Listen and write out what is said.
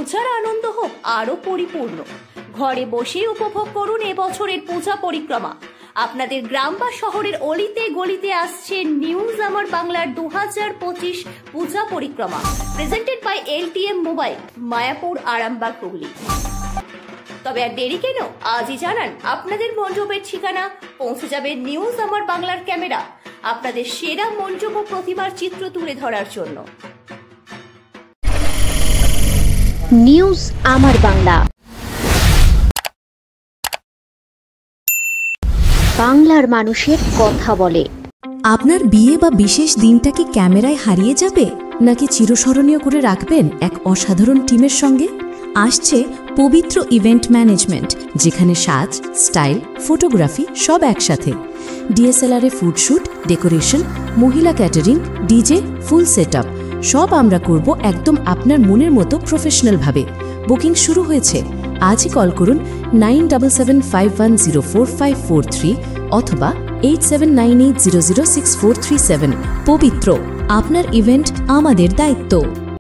পূজার আনন্দ হোক আরো পরিপূর্ণ। ঘরে বসে উপভোগ করুন এবছরের পূজা পরিক্রমা। আপনাদের গ্রাম বা শহরের অলিতে গলিতে আসছে নিউজ আমার বাংলার 2025 পূজা পরিক্রমা, presented by LTM mobile, Mayapur, Arambagh, Hooghly. তবে আর দেরি কেন, আজই জানান আপনাদের মণ্ডপের ঠিকানা। পৌঁছে যাবে নিউজ আমার বাংলার ক্যামেরা আপনাদের সেরা মণ্ডপ ও প্রতিমার চিত্র তুলে ধরার জন্য। নিউজ আমার বাংলা, বাংলার মানুষের কথা বলে। আপনার বিয়ে বা বিশেষ দিনটা কি ক্যামেরায় হারিয়ে যাবে, নাকি চিরস্মরণীয় করে রাখবেন এক অসাধারণ টিমের সঙ্গে? আসছে পবিত্র ইভেন্ট ম্যানেজমেন্ট, যেখানে সাজ, স্টাইল, ফটোগ্রাফি সব একসাথে। DSLR-এ ফুডশ্যুট, ডেকোরেশন, মহিলা ক্যাটারিং, ডিজে, ফুল সেটআপ সব আমরা করব একদম আপনার মনের মতো প্রফেশনালভাবে। বুকিং শুরু হয়েছে। আজই কল করুন 9775104543 অথবা 8798006437। পবিত্র, আপনার ইভেন্ট আমাদের দায়িত্ব।